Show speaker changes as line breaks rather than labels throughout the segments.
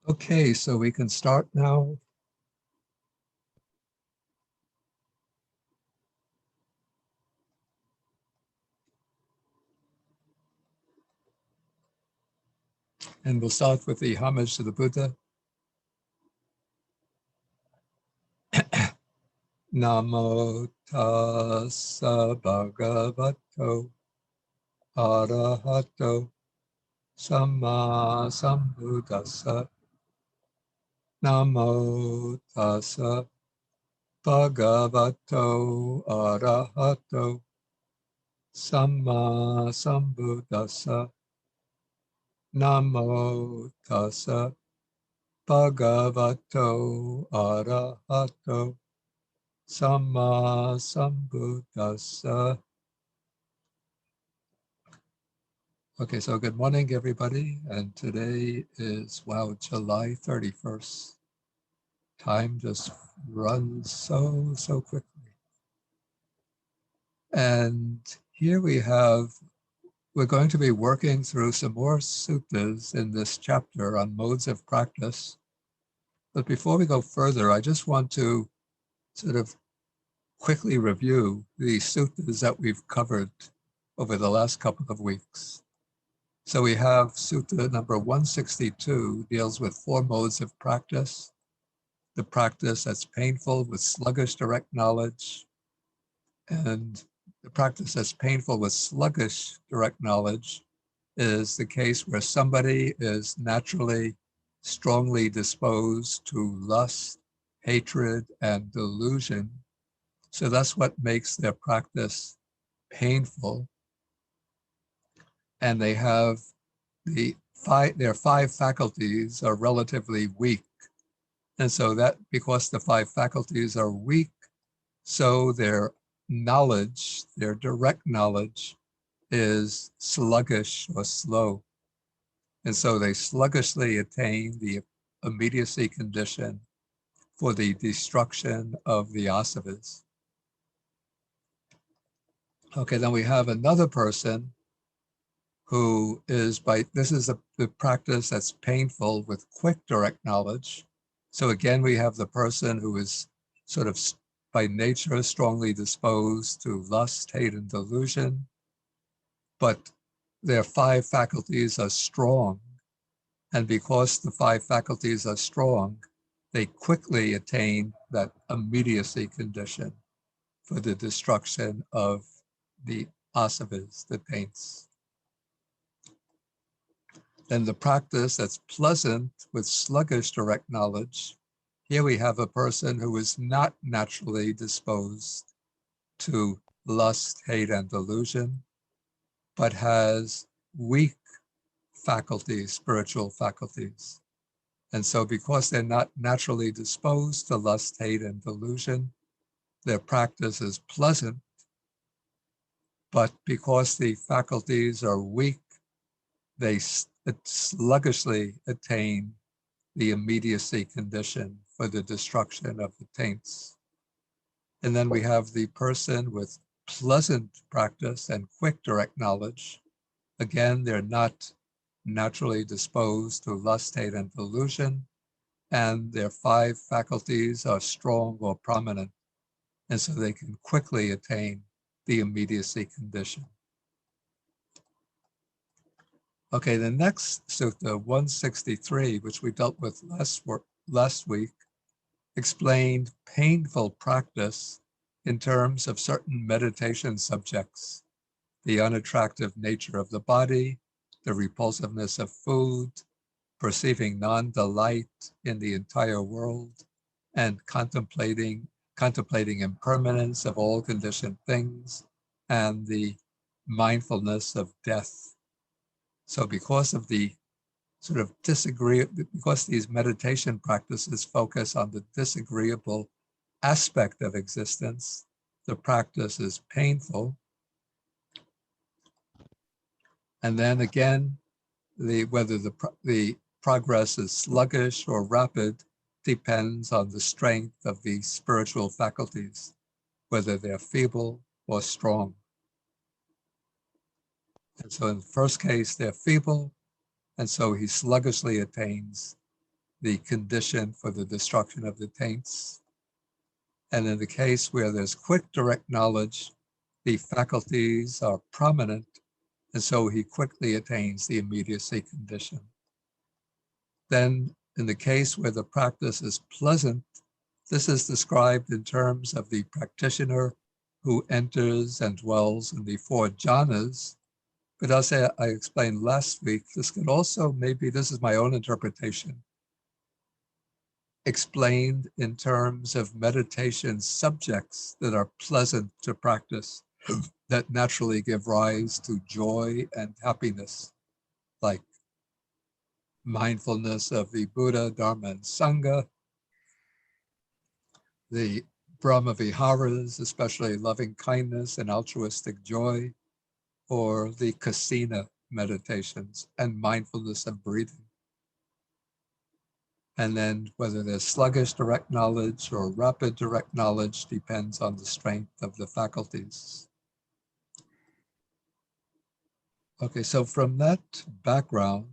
Okay, so we can start now. And we'll start with the homage to the Buddha. Namo tassa bhagavato arahato samma sambuddhassa. Namo tassa bhagavato arahato samma sambuddhassa. Namo tassa bhagavato arahato samma sambuddhassa. Okay, so good morning, everybody. And today is, wow, July 31st. Time just runs so quickly. And here we're going to be working through some more suttas in this chapter on modes of practice. But before we go further, I just want to sort of quickly review the suttas that we've covered over the last couple of weeks. So we have Sutta number 162 deals with 4 modes of practice. The practice that's painful with sluggish direct knowledge. And the practice that's painful with sluggish direct knowledge is the case where somebody is naturally strongly disposed to lust, hatred, and delusion. So that's what makes their practice painful. And they have their 5 faculties are relatively weak. And so that because the 5 faculties are weak, so their knowledge, their direct knowledge, is sluggish or slow. And so they sluggishly attain the immediacy condition for the destruction of the asavas. Okay, then we have another person who is this is the practice that's painful with quick direct knowledge. So again, we have the person who is sort of by nature strongly disposed to lust, hate, and delusion, but their 5 faculties are strong. And because the 5 faculties are strong, they quickly attain that immediacy condition for the destruction of the asavas, the taints. Then the practice that's pleasant with sluggish direct knowledge. Here we have a person who is not naturally disposed to lust, hate, and delusion, but has weak faculties, spiritual faculties. And so because they're not naturally disposed to lust, hate, and delusion, their practice is pleasant, but because the faculties are weak, they sluggishly attain the immediacy condition for the destruction of the taints. And then we have the person with pleasant practice and quick direct knowledge. Again, they're not naturally disposed to lust, hate, and delusion, and their 5 faculties are strong or prominent, and so they can quickly attain the immediacy condition. Okay, the next sutta, 163, which we dealt with last week, explained painful practice in terms of certain meditation subjects, the unattractive nature of the body, the repulsiveness of food, perceiving non-delight in the entire world, and contemplating impermanence of all conditioned things, and the mindfulness of death. So because of the sort of because these meditation practices focus on the disagreeable aspect of existence, the practice is painful. And then again, whether the progress is sluggish or rapid depends on the strength of the spiritual faculties, whether they're feeble or strong. And so in the first case, they're feeble, and so he sluggishly attains the condition for the destruction of the taints. And in the case where there's quick direct knowledge, the faculties are prominent, and so he quickly attains the immediacy condition. Then in the case where the practice is pleasant, this is described in terms of the practitioner who enters and dwells in the 4 jhanas. But as I explained last week, this could also, maybe this is my own interpretation, explained in terms of meditation subjects that are pleasant to practice, that naturally give rise to joy and happiness, like mindfulness of the Buddha, Dharma, and Sangha, the Brahma Viharas, especially loving kindness and altruistic joy, or the Kasina meditations and mindfulness of breathing. And then whether there's sluggish direct knowledge or rapid direct knowledge depends on the strength of the faculties. Okay, so from that background,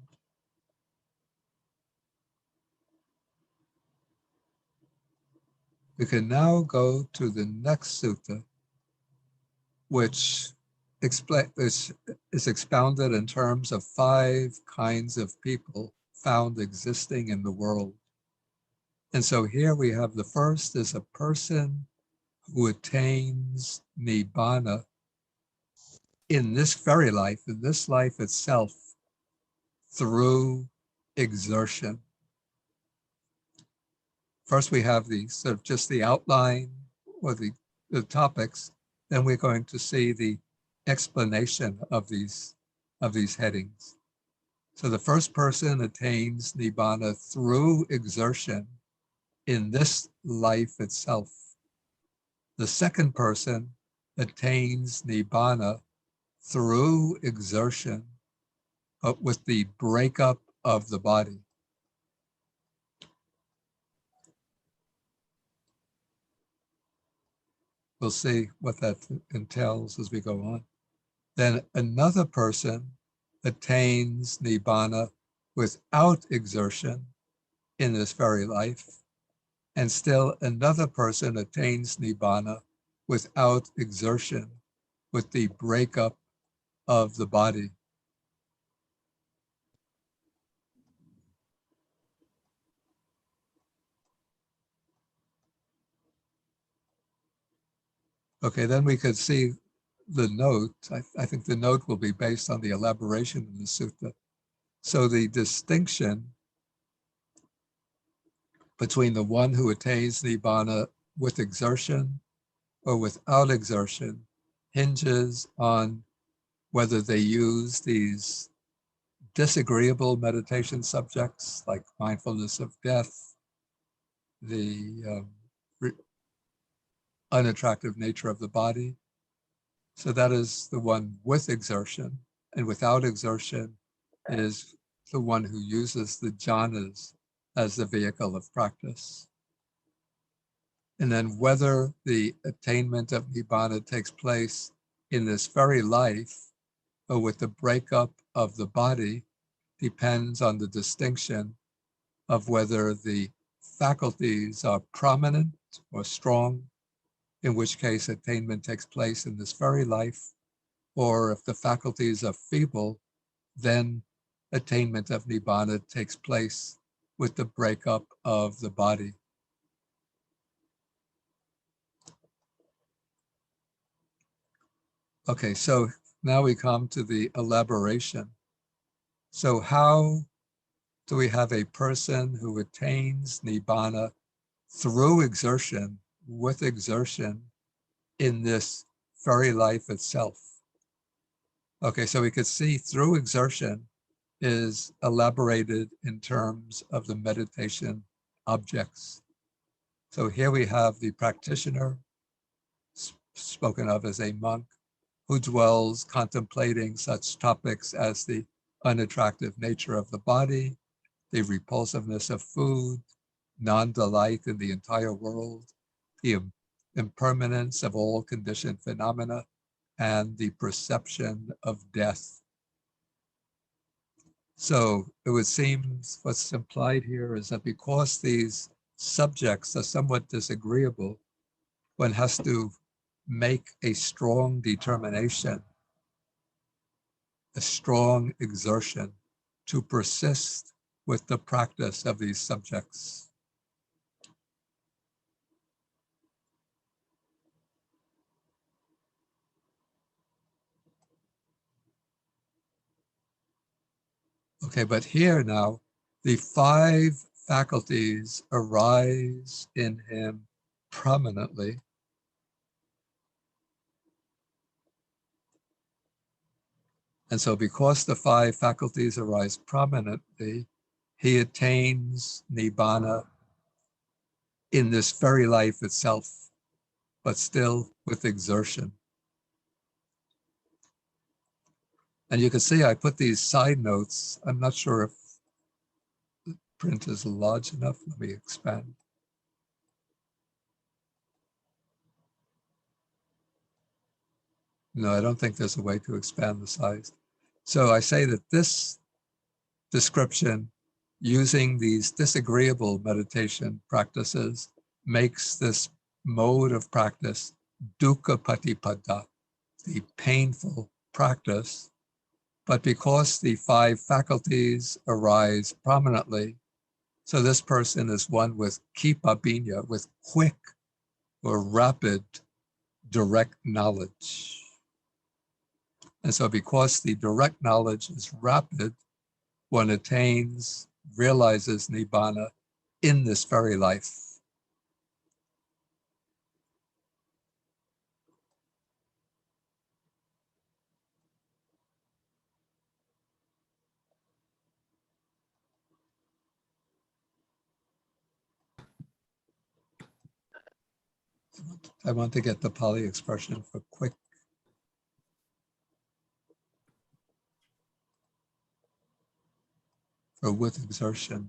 we can now go to the next sutta, which is expounded in terms of 5 kinds of people found existing in the world. And so here we have the first is a person who attains nibbana in this very life, in this life itself, through exertion. First, we have the sort of just the outline or the topics. Then we're going to see the explanation of these headings. So the first person attains nibbana through exertion in this life itself. The second person attains nibbana through exertion, but with the breakup of the body. We'll see what that entails as we go on. Then another person attains nibbana without exertion in this very life, and still another person attains nibbana without exertion, with the breakup of the body. Okay, then we could see the note. I think the note will be based on the elaboration in the sutta. So the distinction between the one who attains nibbana with exertion or without exertion hinges on whether they use these disagreeable meditation subjects like mindfulness of death, the unattractive nature of the body. So that is the one with exertion, and without exertion is the one who uses the jhanas as the vehicle of practice. And then whether the attainment of nibbana takes place in this very life or with the breakup of the body depends on the distinction of whether the faculties are prominent or strong, in which case attainment takes place in this very life, or if the faculties are feeble, then attainment of nibbana takes place with the breakup of the body. Okay, so now we come to the elaboration. So how do we have a person who attains nibbana through exertion, with exertion, in this very life itself? Okay, so we could see through exertion is elaborated in terms of the meditation objects. So here we have the practitioner, spoken of as a monk, who dwells contemplating such topics as the unattractive nature of the body, the repulsiveness of food, non-delight in the entire world, the impermanence of all conditioned phenomena, and the perception of death. So it would seem what's implied here is that because these subjects are somewhat disagreeable, one has to make a strong determination, a strong exertion to persist with the practice of these subjects. Okay, but here now, the 5 faculties arise in him prominently. And so because the 5 faculties arise prominently, he attains nibbana in this very life itself, but still with exertion. And you can see I put these side notes. I'm not sure if the print is large enough. Let me expand. No, I don't think there's a way to expand the size. So I say that this description, using these disagreeable meditation practices, makes this mode of practice dukkha patipada, the painful practice. But because the 5 faculties arise prominently, so this person is one with kipabinya, with quick or rapid direct knowledge. And so because the direct knowledge is rapid, one attains, realizes nibbana in this very life. I want to get the Pali expression for quick. For with exertion.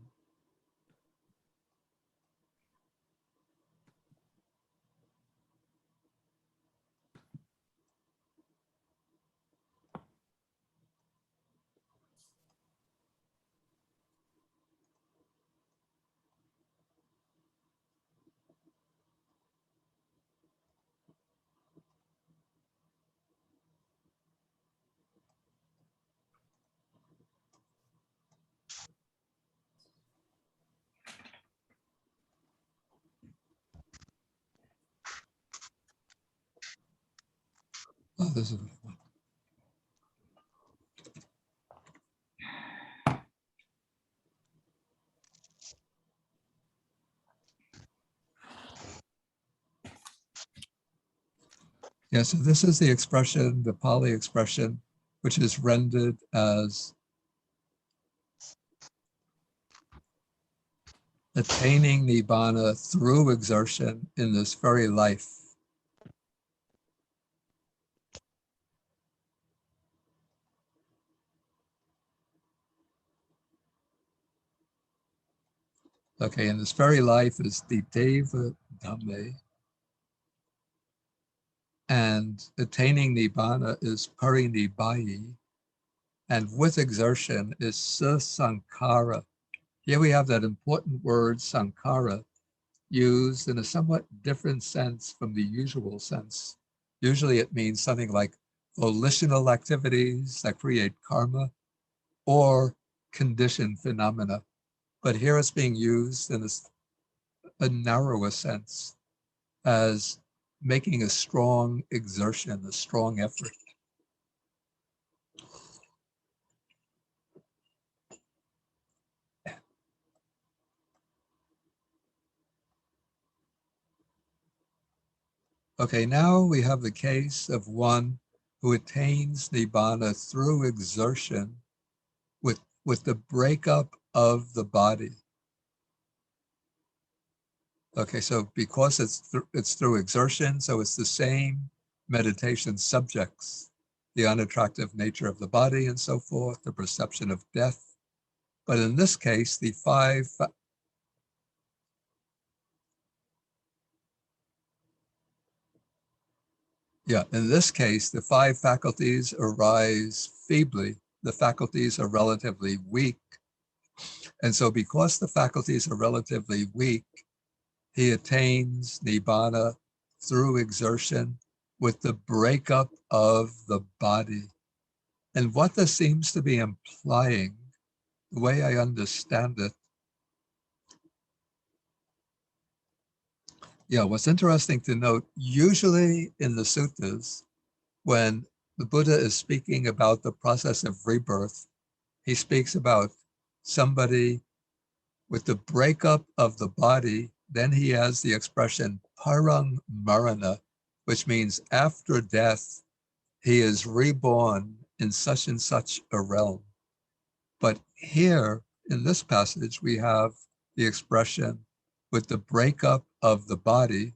Oh, this is one. Yeah, so this is the expression, the Pali expression, which is rendered as attaining nibbana through exertion in this very life. Okay, and this very life is the Deva Dhamme, and attaining nibbana is parinibbayi, and with exertion is sasankhara. Here we have that important word sankhara used in a somewhat different sense from the usual sense. Usually it means something like volitional activities that create karma or conditioned phenomena. But here it's being used in a narrower sense as making a strong exertion, a strong effort. Okay, now we have the case of one who attains nibbana through exertion with the breakup of the body. Okay, so because it's through exertion, so it's the same meditation subjects, the unattractive nature of the body and so forth, the perception of death. But in this case, the 5, in this case, the 5 faculties arise feebly. the faculties are relatively weak. And so because the faculties are relatively weak, he attains nibbana through exertion with the breakup of the body. And what this seems to be implying, the way I understand it, what's interesting to note, usually in the suttas, when the Buddha is speaking about the process of rebirth, he speaks about somebody with the breakup of the body. Then he has the expression parang marana, which means after death, he is reborn in such and such a realm. But here in this passage, we have the expression with the breakup of the body.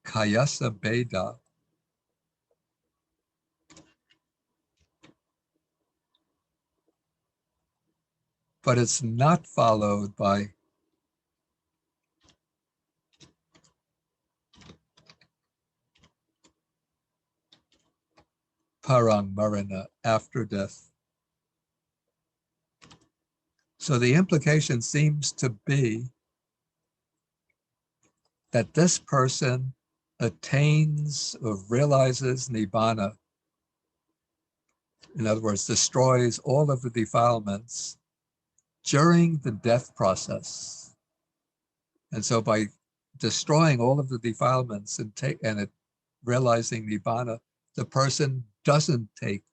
Kayasa Beda, but it's not followed by parang marana, after death. So the implication seems to be that this person attains or realizes nibbana, in other words, destroys all of the defilements during the death process. And so by destroying all of the defilements and realizing nibbana, the person doesn't take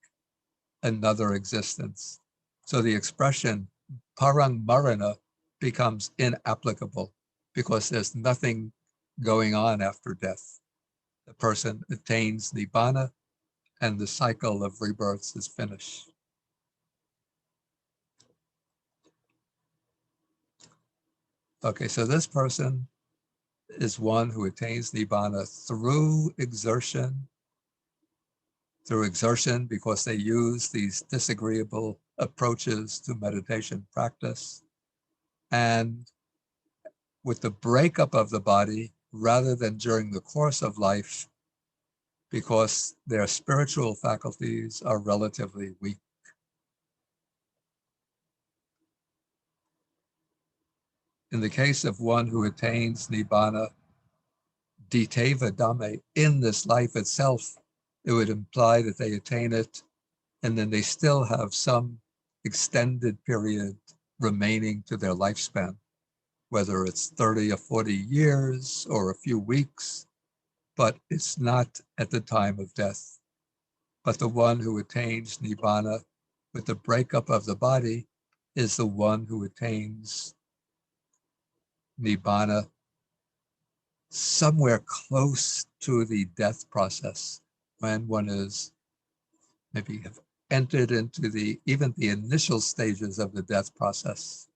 another existence. So the expression parang marana becomes inapplicable because there's nothing going on after death. The person attains nibbana and the cycle of rebirths is finished. Okay, so this person is one who attains nibbana through exertion because they use these disagreeable approaches to meditation practice, and with the breakup of the body rather than during the course of life because their spiritual faculties are relatively weak. In the case of one who attains nibbana diteva dhamme, in this life itself, it would imply that they attain it and then they still have some extended period remaining to their lifespan, whether it's 30 or 40 years or a few weeks, but it's not at the time of death. But the one who attains nibbana with the breakup of the body is the one who attains nibbana somewhere close to the death process, when one is maybe have entered into even the initial stages of the death process,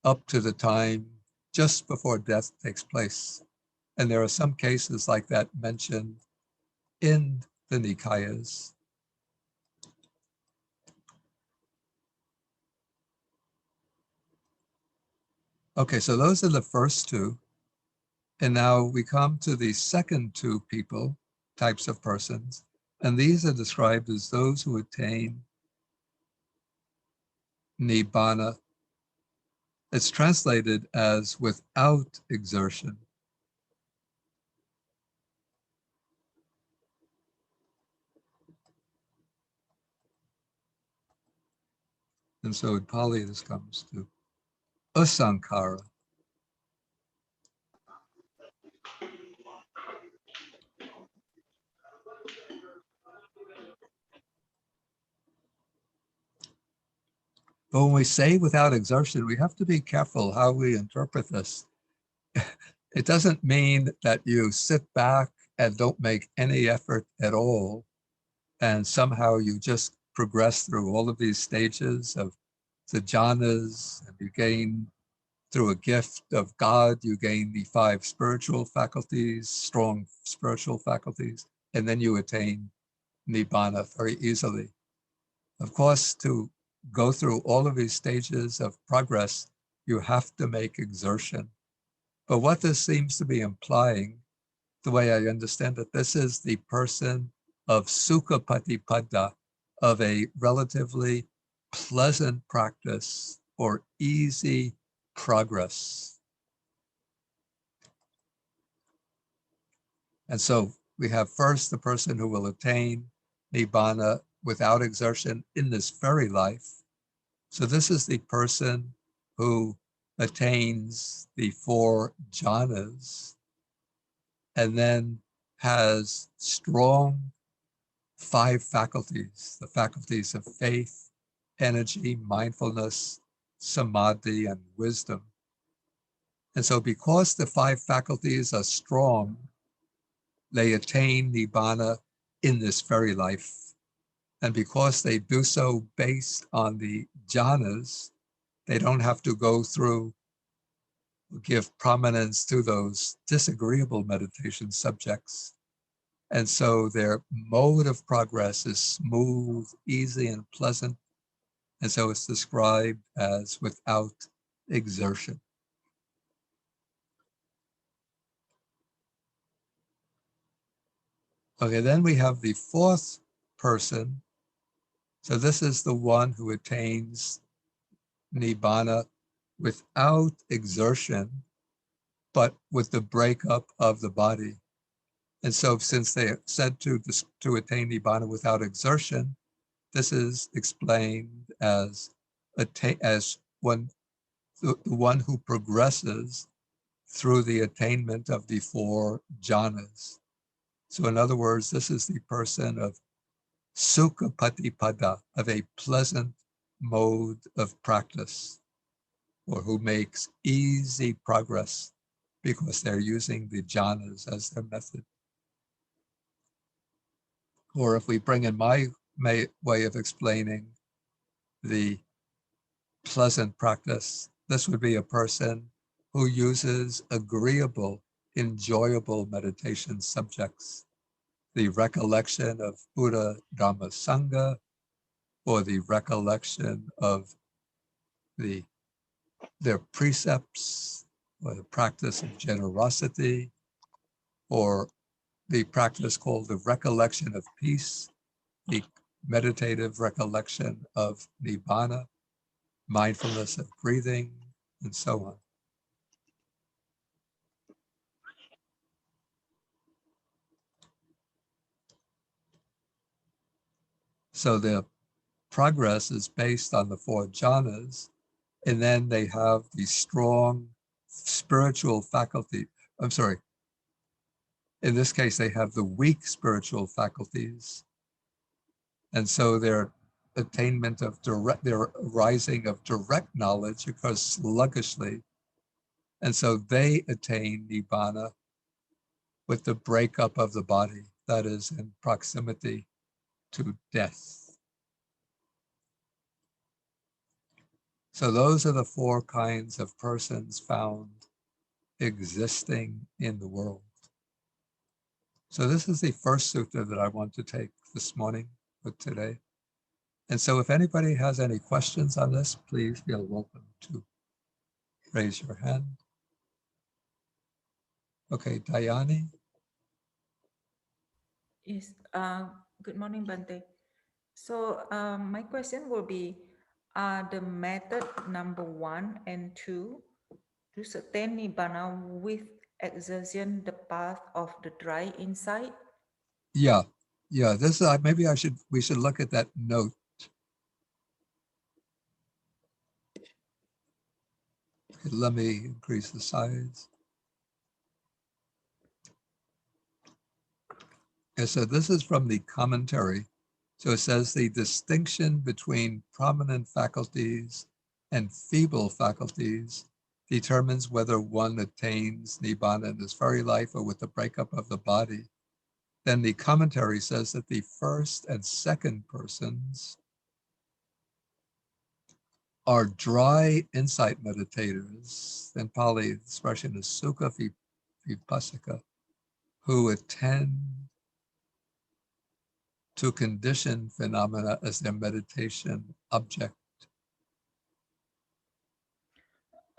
up to the time just before death takes place. And there are some cases like that mentioned in the Nikayas. Okay, so those are the first two. And now we come to the second two types of persons. And these are described as those who attain nibbana. It's translated as without exertion. And so in Pali, this comes to asankara. But when we say without exertion, we have to be careful how we interpret this. It doesn't mean that you sit back and don't make any effort at all, and somehow you just progress through all of these stages of the jhanas, and you gain, through a gift of God, you gain the 5 spiritual faculties, strong spiritual faculties, and then you attain nibbana very easily. Of course, to go through all of these stages of progress, you have to make exertion. But what this seems to be implying the way I understand it, this is the person of sukha patipada, of a relatively pleasant practice or easy progress. And so we have first the person who will attain nibbana without exertion in this very life. So this is the person who attains the 4 jhanas and then has strong 5 faculties, the faculties of faith, energy, mindfulness, samadhi, and wisdom. And so because the 5 faculties are strong, they attain nibbana in this very life. And because they do so based on the jhanas, they don't have to go through, give prominence to those disagreeable meditation subjects. And so their mode of progress is smooth, easy, and pleasant. And so it's described as without exertion. Okay, then we have the 4th person. So this is the one who attains nibbana without exertion, but with the breakup of the body. And so since they are said to attain nibbana without exertion, this is explained as one, the one who progresses through the attainment of the 4 jhanas. So in other words, this is the person of sukha patipada, of a pleasant mode of practice, or who makes easy progress because they're using the jhanas as their method. Or if we bring in my way of explaining the pleasant practice, this would be a person who uses agreeable, enjoyable meditation subjects, the recollection of Buddha, Dhamma, Sangha, or the recollection of their precepts, or the practice of generosity, or the practice called the recollection of peace, the meditative recollection of nibbana, mindfulness of breathing, and so on. So the progress is based on the 4 jhanas, and then they have the strong spiritual faculty. I'm sorry. In this case, they have the weak spiritual faculties. And so their attainment of their arising of direct knowledge occurs sluggishly. And so they attain nibbana with the breakup of the body, that is, in proximity to death. So those are the 4 kinds of persons found existing in the world. So this is the first sutta that I want to take this morning for today. And so if anybody has any questions on this, please feel welcome to raise your hand. Okay, Dayani.
Yes, good morning, Bante. So my question will be, the method number 1 and 2 to sustain nibbana with exertion the path of the dry insight?
Yeah, this maybe we should look at that note. Okay, let me increase the size. Okay, so this is from the commentary. So it says the distinction between prominent faculties and feeble faculties determines whether one attains nibbana in this very life or with the breakup of the body. Then the commentary says that the first and second persons are dry insight meditators. In Pali, the expression is sukha vipassika, who attend to conditioned phenomena as their meditation object.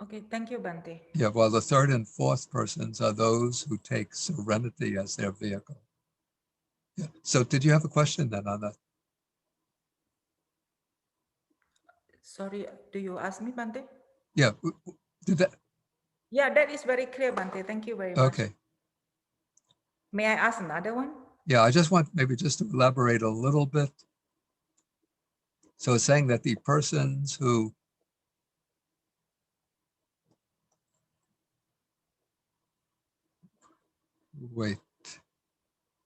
Okay, thank you, Bante.
Yeah, while the third and fourth persons are those who take serenity as their vehicle. Yeah. So did you have a question then on that?
Sorry, do you ask me, Bante?
Yeah. Did that?
Yeah, that is very clear, Bante. Thank you very much.
Okay.
May I ask another one?
Yeah, I just want maybe just to elaborate a little bit. So it's saying that the persons who wait,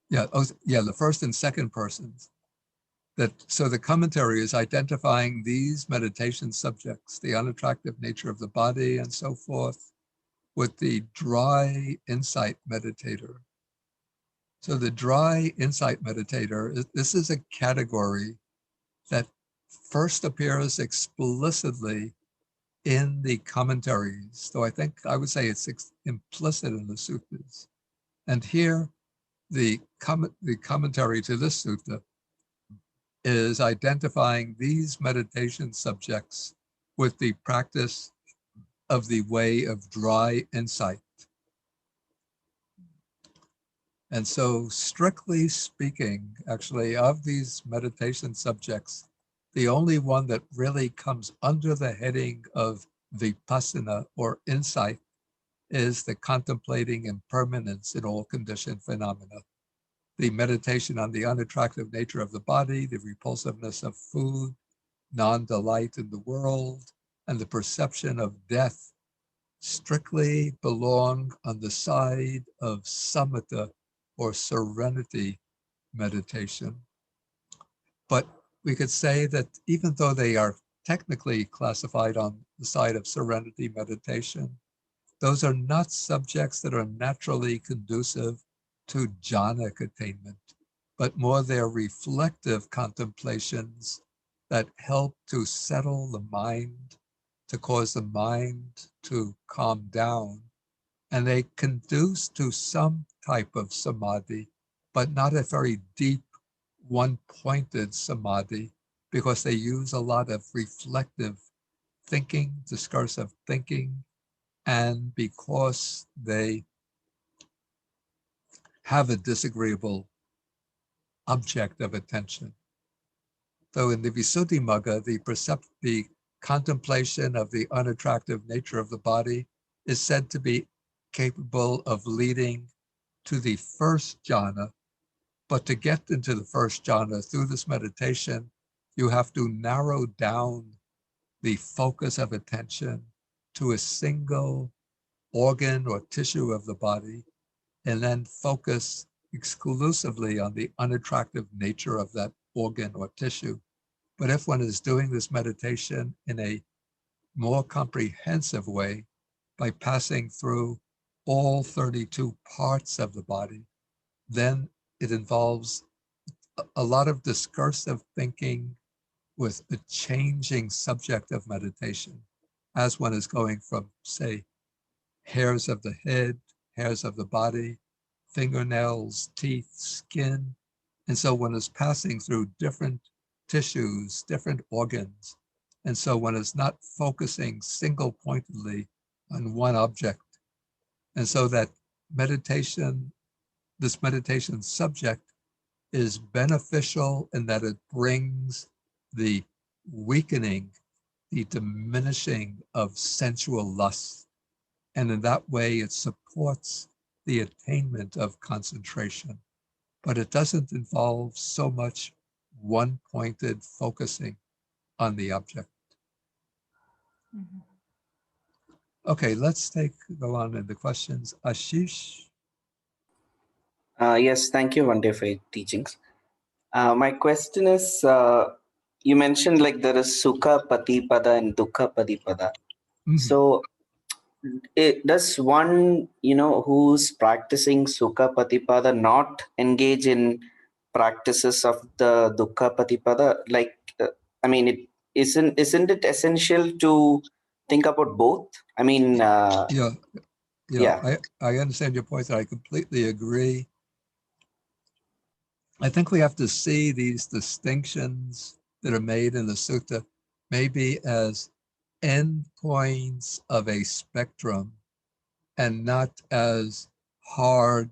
yeah, oh, yeah, the first and second persons. So the commentary is identifying these meditation subjects, the unattractive nature of the body and so forth, with the dry insight meditator. So the dry insight meditator, this is a category that first appears explicitly in the commentaries, though I think I would say it's implicit in the suttas. And here, the commentary to this sutta is identifying these meditation subjects with the practice of the way of dry insight. And so, strictly speaking, actually, of these meditation subjects, the only one that really comes under the heading of vipassana or insight is the contemplating impermanence in all conditioned phenomena. The meditation on the unattractive nature of the body, the repulsiveness of food, non-delight in the world, and the perception of death strictly belong on the side of samatha or serenity meditation. But we could say that even though they are technically classified on the side of serenity meditation, those are not subjects that are naturally conducive to jhana attainment, but more their reflective contemplations that help to settle the mind, to cause the mind to calm down. And they conduce to some type of samadhi, but not a very deep, one-pointed samadhi, because they use a lot of reflective thinking, discursive thinking, and because they have a disagreeable object of attention. Though in the Visuddhimagga, the contemplation of the unattractive nature of the body is said to be capable of leading to the first jhana. But to get into the first jhana through this meditation, you have to narrow down the focus of attention to a single organ or tissue of the body, and then focus exclusively on the unattractive nature of that organ or tissue. But if one is doing this meditation in a more comprehensive way by passing through all 32 parts of the body, then it involves a lot of discursive thinking with a changing subject of meditation as one is going from, say, hairs of the head, hairs of the body, fingernails, teeth, skin. And so one is passing through different tissues, different organs. And so one is not focusing single pointedly on one object. And so that meditation, this meditation subject is beneficial in that it brings the weakening, the diminishing of sensual lust. And in that way, it supports the attainment of concentration. But it doesn't involve so much one-pointed focusing on the object.
Mhm.
Okay, let's go on in the questions. Ashish?
Yes, thank you, Vande, for your teachings. My question is, you mentioned like there is Sukha Patipada and Dukkha Patipada.
Mhm.
So, does one, who's practicing Sukha Patipada not engage in practices of the Dukkha Patipada? Like, I mean, isn't it essential to think about both? I mean,
Yeah,
yeah.
I understand your point, and I completely agree. I think we have to see these distinctions that are made in the sutta maybe as endpoints of a spectrum and not as hard,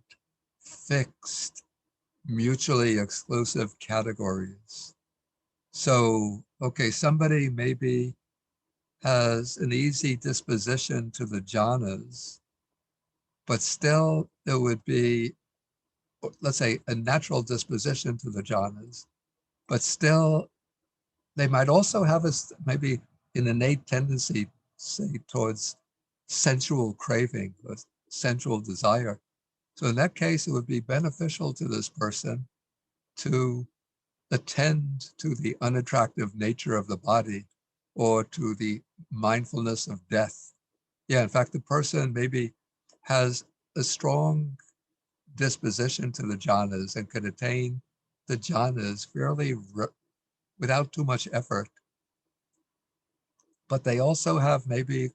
fixed, mutually exclusive categories. So, okay, somebody maybe has an easy disposition to the jhanas, but still there would be, let's say, a natural disposition to the jhanas, but still they might also have maybe an innate tendency, say, towards sensual craving or sensual desire. So in that case, it would be beneficial to this person to attend to the unattractive nature of the body or to the mindfulness of death. Yeah, in fact, the person maybe has a strong disposition to the jhanas and could attain the jhanas fairly without too much effort. But they also have maybe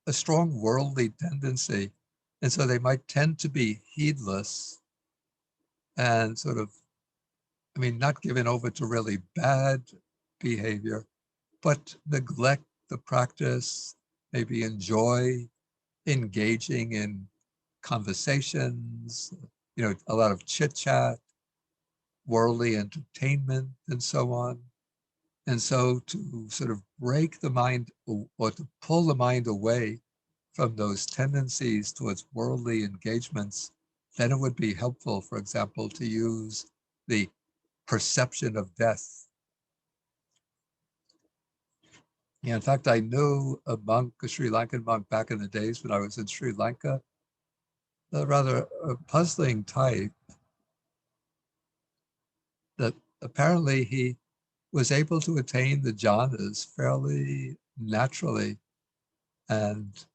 a strong worldly tendency. And so they might tend to be heedless and sort of, I mean, not given over to really bad behavior, but neglect the practice, maybe enjoy engaging in conversations, a lot of chit chat, worldly entertainment, and so on. And so to sort of break the mind or to pull the mind away from those tendencies towards worldly engagements, then it would be helpful, for example, to use the perception of death. Yeah, in fact, I knew a monk, a Sri Lankan monk back in the days when I was in Sri Lanka, a rather puzzling type that apparently he was able to attain the jhanas fairly naturally. And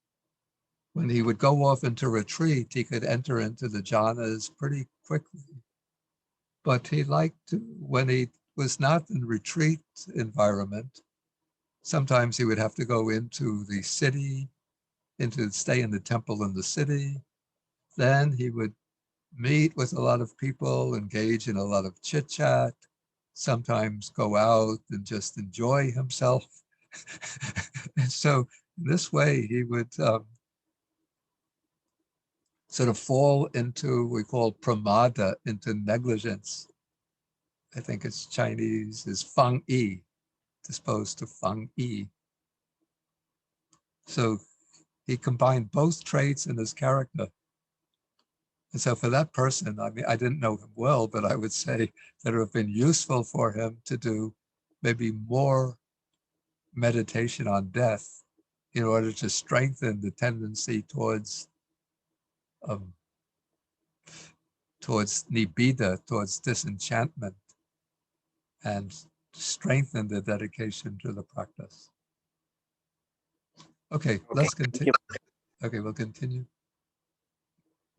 when he would go off into retreat, he could enter into the jhanas pretty quickly. But he liked to, when he was not in retreat environment, sometimes he would have to go into the city, stay in the temple in the city. Then he would meet with a lot of people, engage in a lot of chit chat, sometimes go out and just enjoy himself. And so this way he would sort of fall into, we call pramada, into negligence. I think it's Chinese is fang yi, disposed to fang yi. So he combined both traits in his character. And so for that person, I mean, I didn't know him well, but I would say that it would have been useful for him to do maybe more meditation on death in order to strengthen the tendency towards nibbana, towards disenchantment, and strengthen the dedication to the practice. Okay, let's continue. Okay, we'll continue.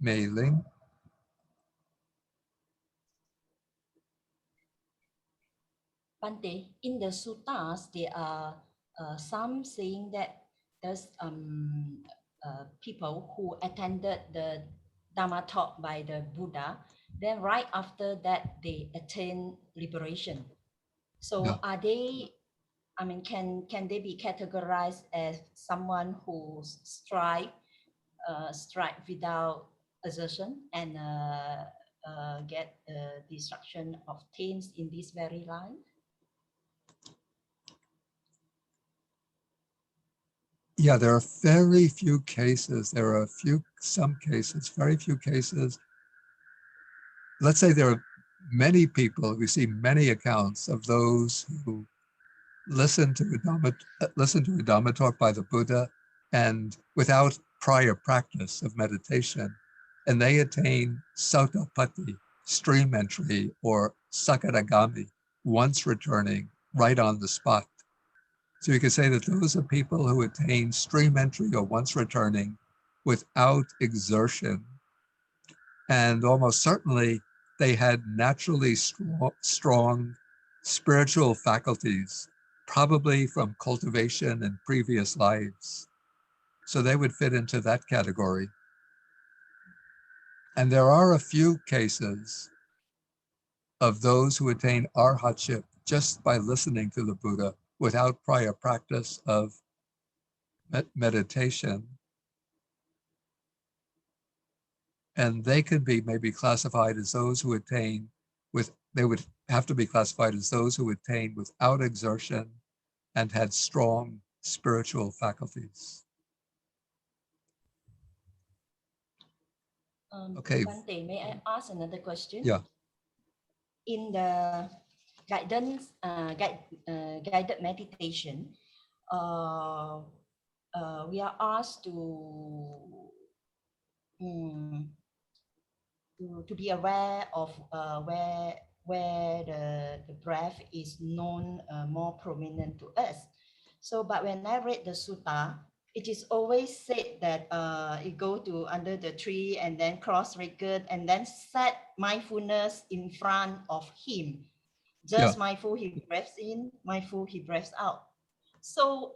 Mei Ling.
Bante, in the suttas, there are some saying that there's people who attended the Dhamma talk by the Buddha, then right after that, they attain liberation. So
Yeah.
are they, I mean, can they be categorized as someone who strike without assertion and get destruction of taints in this very line?
Yeah, there are very few cases. There are some cases, very few cases. Let's say there are many people, we see many accounts of those who listen to a Dhamma talk by the Buddha and without prior practice of meditation, and they attain Sautapatti, stream entry, or Sakadagami, once returning right on the spot. So you could say that those are people who attain stream entry or once returning without exertion. And almost certainly they had naturally strong spiritual faculties, probably from cultivation in previous lives. So they would fit into that category. And there are a few cases of those who attain arhatship just by listening to the Buddha without prior practice of meditation, and they could be maybe classified as those who attain they would have to be classified as those who attain without exertion and had strong spiritual faculties. Okay.
Bhante, may I ask another question?
Yeah.
In the guided meditation, we are asked to be aware of where the breath is known more prominent to us. So, but when I read the sutta, it is always said that it go to under the tree and then cross-legged and then set mindfulness in front of him. Just mindful he breathes in, mindful he breathes out. So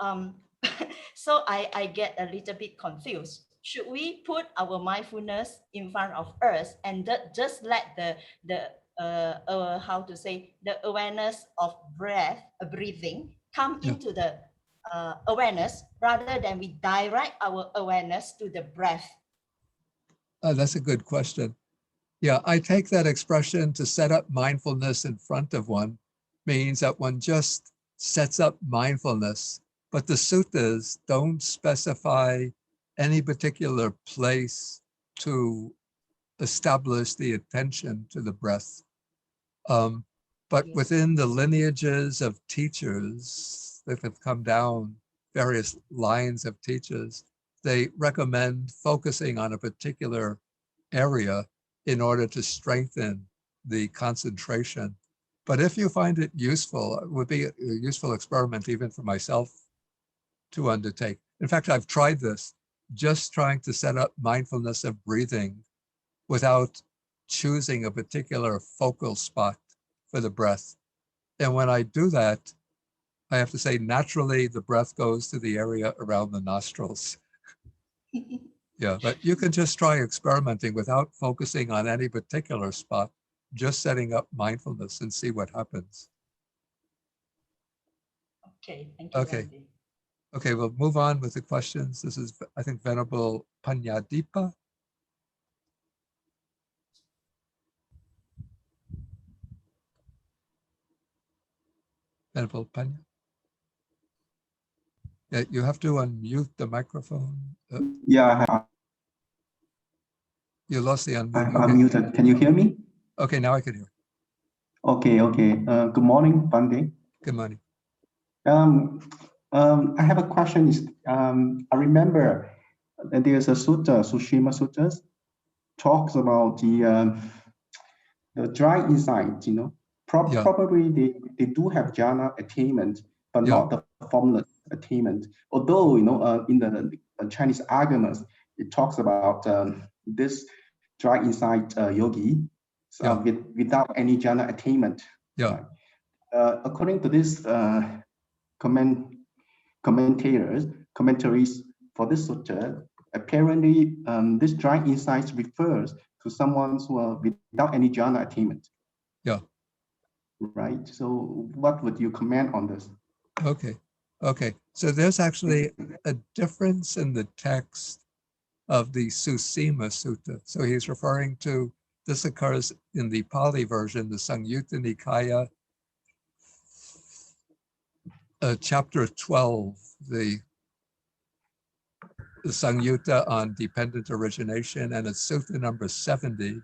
so I get a little bit confused. Should we put our mindfulness in front of us and just let the how to say, the awareness of breathing come into the awareness, rather than we direct our awareness to the breath?
That's a good question. Yeah, I take that expression to set up mindfulness in front of one means that one just sets up mindfulness, but the suttas don't specify any particular place to establish the attention to the breath. But within the lineages of teachers that have come down, various lines of teachers, they recommend focusing on a particular area in order to strengthen the concentration. But if you find it useful, it would be a useful experiment even for myself to undertake. In fact, I've tried this, just trying to set up mindfulness of breathing without choosing a particular focal spot for the breath. And when I do that, I have to say, naturally, the breath goes to the area around the nostrils. Yeah, but you can just try experimenting without focusing on any particular spot, just setting up mindfulness and see what happens.
Okay, thank you.
Okay. Okay, we'll move on with the questions. This is, I think, Venerable Panyadipa. Venerable Panya. Yeah, you have to unmute the microphone. You lost the unmute.
I'm unmuted. Can you hear me?
Okay, now I can hear.
Okay. Good morning, Bhante.
Good morning.
I have a question. I remember that there's a sutta, Sushima Suttas, talks about the dry insight. Probably they do have jhana attainment, but not the formless attainment. Although in the Chinese arguments, it talks about this dry insight yogi without any jhana attainment.
Yeah.
According to this commentaries for this sutta, apparently this dry insight refers to someone who are without any jhana attainment.
Yeah.
Right. So what would you comment on this?
Okay. So there's actually a difference in the text of the Susima Sutta. So he's referring to, this occurs in the Pali version, the Anguttara Nikaya, chapter 12, the Sangyutta on dependent origination, and it's sutta number 70.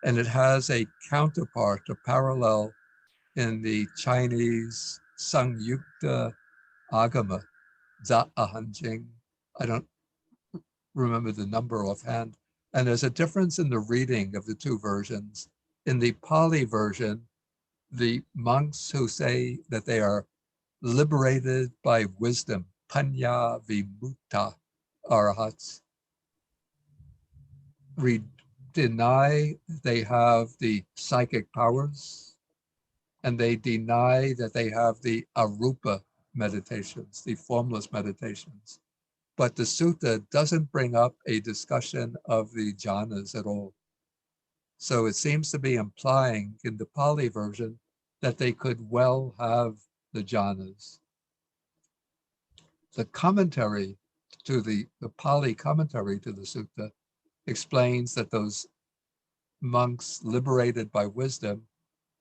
And it has a counterpart, a parallel in the Chinese Sangyutta Agama, Za Ahanjing. I don't remember the number offhand. And there's a difference in the reading of the two versions. In the Pali version, the monks who say that they are liberated by wisdom, panya vimutta arahats, deny they have the psychic powers, and they deny that they have the arupa meditations, the formless meditations. But the sutta doesn't bring up a discussion of the jhanas at all. So it seems to be implying in the Pali version that they could well have the jhanas. the commentary to the Pali commentary to the sutta explains that those monks liberated by wisdom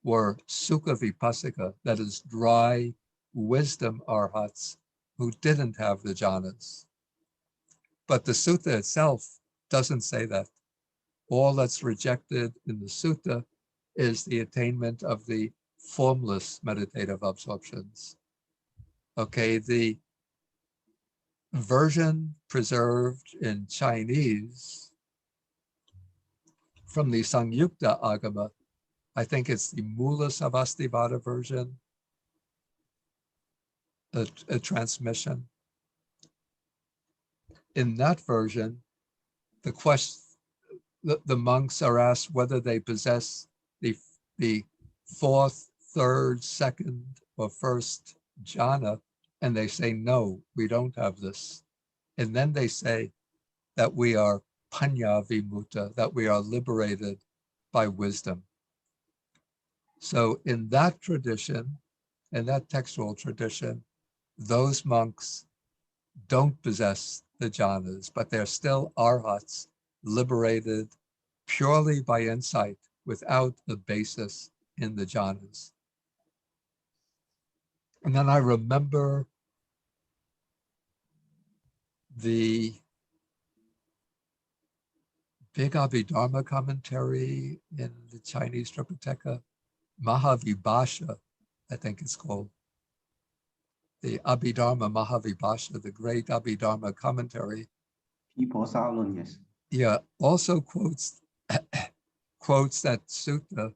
were sukha vipassika, that is dry wisdom arhats who didn't have the jhanas. But the sutta itself doesn't say that. All that's rejected in the sutta is the attainment of the formless meditative absorptions. Okay, the version preserved in Chinese from the Sangyukta Agama, I think it's the Mula Savastivada version, a transmission. In that version, the monks are asked whether they possess the fourth, third, second, or first jhana, and they say, no, we don't have this. And then they say that we are panya vimuta, that we are liberated by wisdom. So in that tradition, in that textual tradition, those monks don't possess the jhanas, but they're still arhats, liberated purely by insight without a basis in the jhanas. And then I remember the big Abhidharma commentary in the Chinese Tripitaka, Mahavibhasha, I think it's called. The Abhidharma Mahavibhasha, the great Abhidharma commentary.
People Salon, yes.
Yeah, also quotes that sutta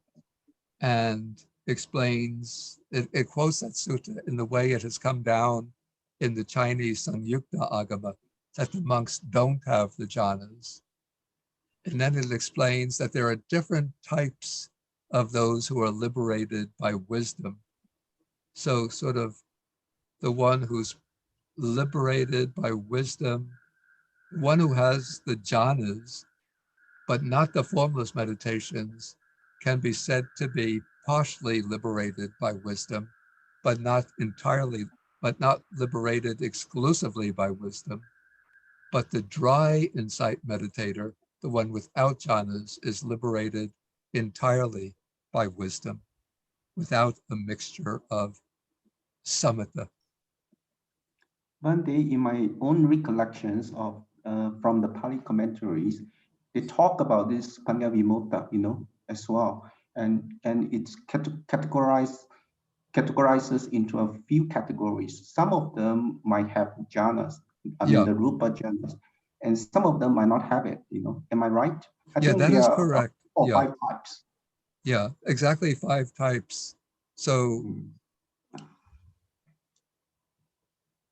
and explains, it quotes that sutta in the way it has come down in the Chinese Sangyukta Agama, that the monks don't have the jhanas. And then it explains that there are different types of those who are liberated by wisdom. So sort of the one who's liberated by wisdom, one who has the jhanas, but not the formless meditations, can be said to be partially liberated by wisdom, but not entirely, but not liberated exclusively by wisdom. But the dry insight meditator, the one without jhanas, is liberated entirely by wisdom, without a mixture of samatha.
One day, in my own recollections of from the Pali commentaries, they talk about this panya vimutta, as well, and it's categorizes into a few categories. Some of them might have jhanas, the rupa jhanas, and some of them might not have it. Am I right? I think
that
there
is
are
correct.
4 or 5 types.
Yeah, exactly 5 types. So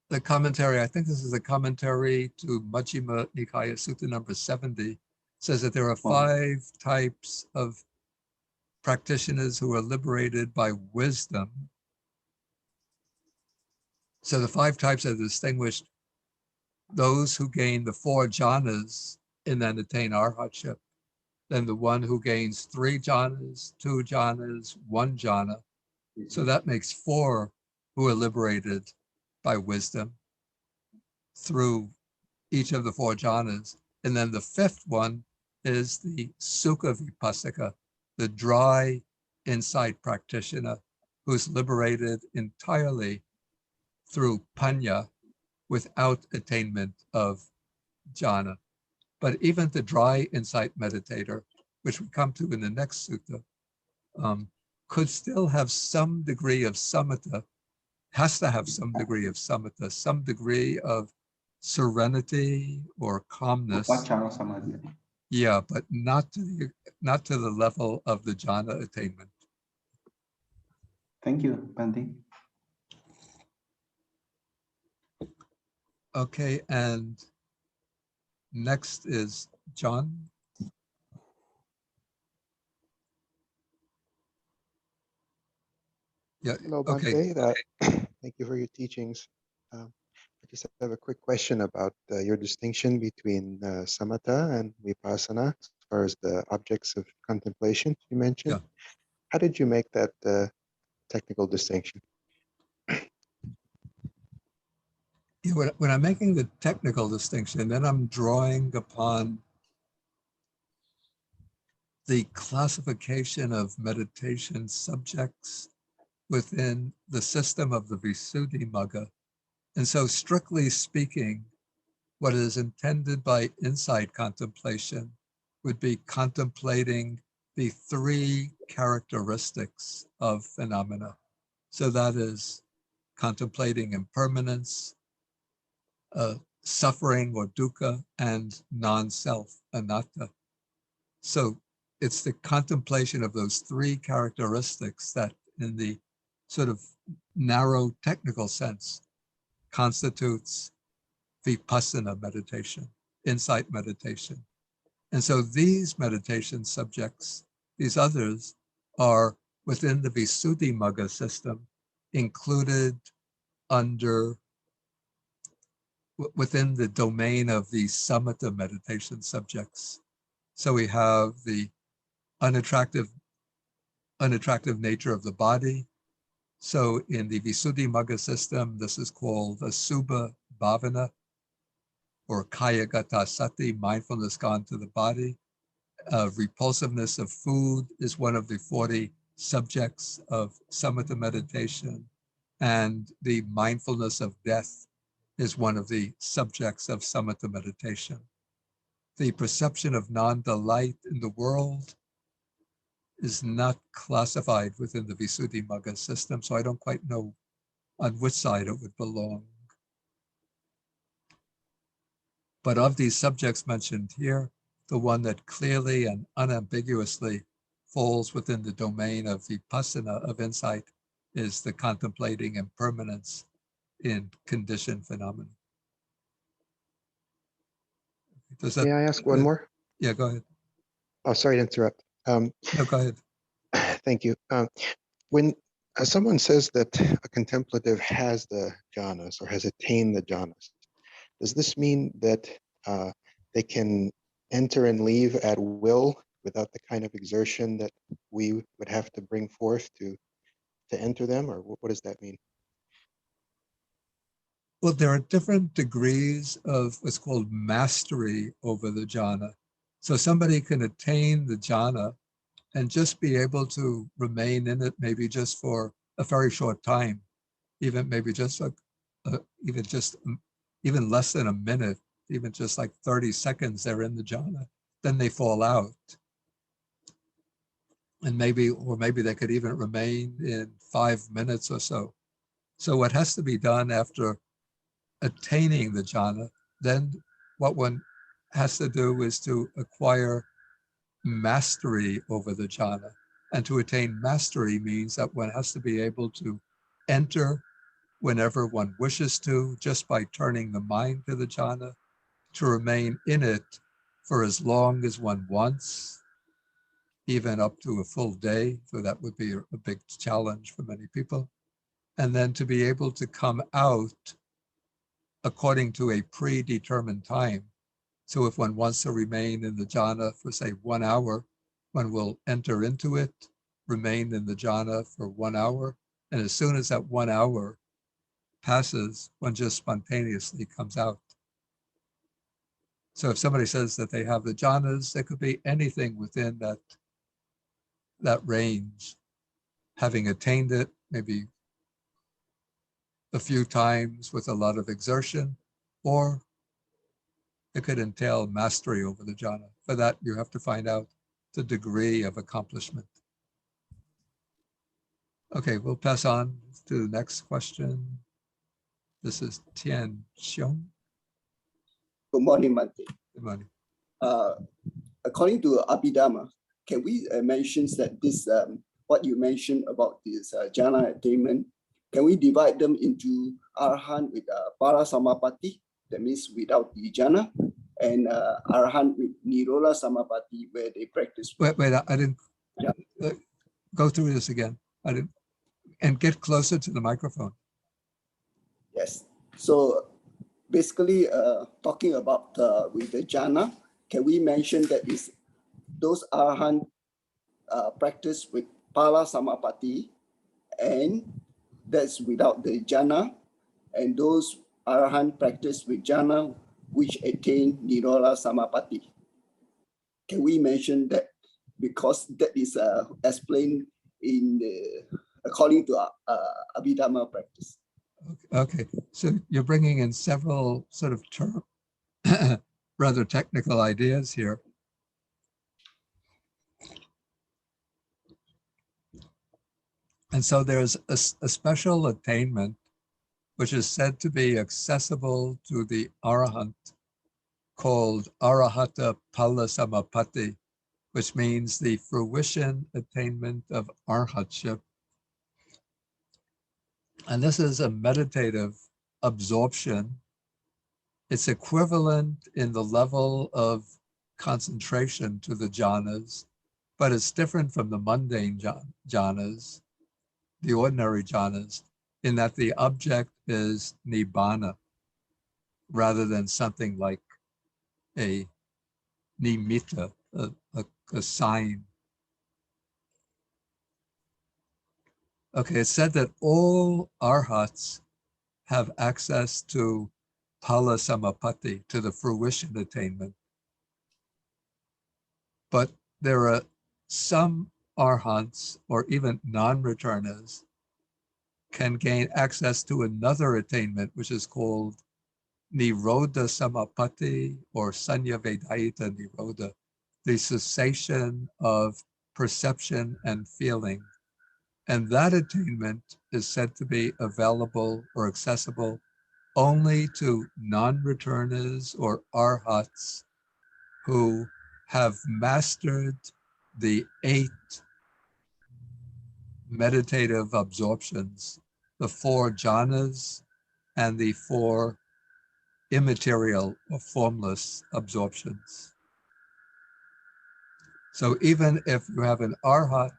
the commentary, I think this is a commentary to Majjhima Nikaya Sutta number 70, says that there are 5 types of practitioners who are liberated by wisdom. So the 5 types are distinguished: those who gain the 4 jhanas and then attain arhatship, then the one who gains 3 jhanas, 2 jhanas, 1 jhana. So that makes 4 who are liberated by wisdom through each of the 4 jhanas. And then the 5th one is the sukha vipassika, the dry insight practitioner who's liberated entirely through panya without attainment of jhana. But even the dry insight meditator, which we come to in the next sutta, could still have some degree of samatha, has to have some degree of samatha, some degree of serenity or calmness. Yeah, but not to the level of the jhana attainment.
Thank you, Bhante.
Okay, and next is John. Yeah.
Hello,
Okay.
Bhante. Thank you for your teachings. I just have a quick question about your distinction between samatha and vipassana as far as the objects of contemplation you mentioned.
Yeah.
How did you make that technical distinction?
When I'm making the technical distinction, then I'm drawing upon the classification of meditation subjects within the system of the Visuddhimagga. And so strictly speaking, what is intended by insight contemplation would be contemplating the three characteristics of phenomena. So that is contemplating impermanence, suffering or dukkha, and non-self, anatta. So it's the contemplation of those three characteristics that in the sort of narrow technical sense constitutes vipassana meditation, insight meditation. And so these meditation subjects, these others, are within the Visuddhimagga system, included within the domain of the samatha meditation subjects. So we have the unattractive nature of the body. So in the Visuddhimagga system, this is called asubha bhavana, or kaya gata sati, mindfulness gone to the body. Repulsiveness of food is one of the 40 subjects of samatha meditation, and the mindfulness of death is one of the subjects of samatha meditation. The perception of non-delight in the world is not classified within the Visuddhimagga system, so I don't quite know on which side it would belong. But of these subjects mentioned here, the one that clearly and unambiguously falls within the domain of vipassana, of insight, is the contemplating impermanence in conditioned phenomena. Does that,
May I ask one more?
Yeah, go ahead.
Oh, sorry to interrupt.
No, go ahead.
Thank you. When someone says that a contemplative has the jhanas or has attained the jhanas, does this mean that they can enter and leave at will without the kind of exertion that we would have to bring forth to enter them, or what does that mean?
Well, there are different degrees of what's called mastery over the jhana. So somebody can attain the jhana and just be able to remain in it, maybe just for a very short time, even maybe just even less than a minute, even just like 30 seconds they're in the jhana, then they fall out. And maybe they could even remain in 5 minutes or so. So what has to be done after attaining the jhana, then what one has to do is to acquire mastery over the jhana. And to attain mastery means that one has to be able to enter whenever one wishes to, just by turning the mind to the jhana, to remain in it for as long as one wants, even up to a full day. So that would be a big challenge for many people. And then to be able to come out according to a predetermined time. So if one wants to remain in the jhana for, say, 1 hour, one will enter into it, remain in the jhana for 1 hour, and as soon as that 1 hour passes, one just spontaneously comes out. So if somebody says that they have the jhanas, it could be anything within that range. Having attained it, maybe a few times with a lot of exertion, or it could entail mastery over the jhana. For that, you have to find out the degree of accomplishment. Okay, we'll pass on to the next question. This is Tian Xiong.
Good morning, Bhante.
Good morning.
According to Abhidhamma, can we mention that this, what you mentioned about this jhana attainment, can we divide them into arahant with parasamapatti, that means without the jhana, and arahant with nirodha samapatti, where they practice?
Wait, I didn't go through this again. I didn't, and get closer to the microphone.
Yes. So basically, talking about with the jhana, can we mention that is those arahant practice with pala samapatti, and that's without the jhana, and those arahant practice with jhana which attain niroda samapatti. Can we mention that? Because that is explained in the according to Abhidhamma practice.
Okay, so you're bringing in several sort of rather technical ideas here. And so there's a special attainment which is said to be accessible to the arahant called arahata pala samapatti, which means the fruition attainment of arhatship. And this is a meditative absorption. It's equivalent in the level of concentration to the jhanas, but it's different from the mundane jhanas, the ordinary jhanas, in that the object is nibbana, rather than something like a nimitta, a sign. Okay, it's said that all arhats have access to pala samapatti, to the fruition attainment. But there are some arhats, or even non-returnas, can gain access to another attainment, which is called nirodha samapatti, or sanya vedayita nirodha, the cessation of perception and feeling. And that attainment is said to be available or accessible only to non-returnas or arhats who have mastered the 8 meditative absorptions, the 4 jhanas and the 4 immaterial or formless absorptions. So even if you have an arhat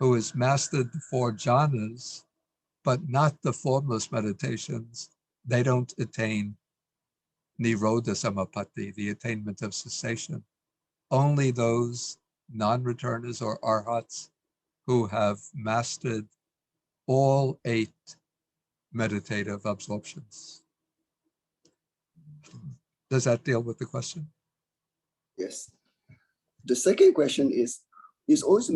who has mastered the 4 jhanas, but not the formless meditations, they don't attain nirodha samapatti, the attainment of cessation. Only those non-returnas or arhats who have mastered all 8 meditative absorptions. Does that deal with the question?
Yes. The second question is always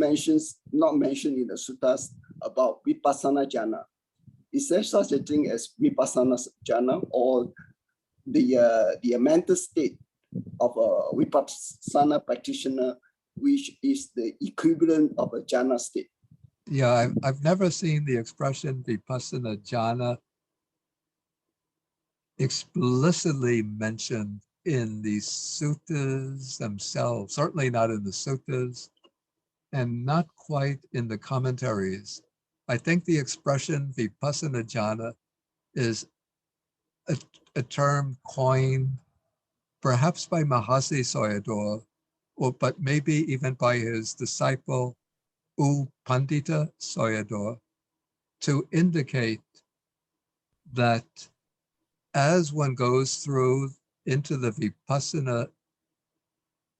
not mentioned in the suttas about vipassana jhana. Is there such a thing as vipassana jhana, or the mental state of a vipassana practitioner, which is the equivalent of a jhana state?
Yeah, I've never seen the expression vipassana jhana explicitly mentioned in the suttas themselves, certainly not in the suttas, and not quite in the commentaries. I think the expression vipassana jhana is a term coined perhaps by Mahasi Sayadaw, but maybe even by his disciple U Pandita Sayadaw, to indicate that as one goes through into the vipassana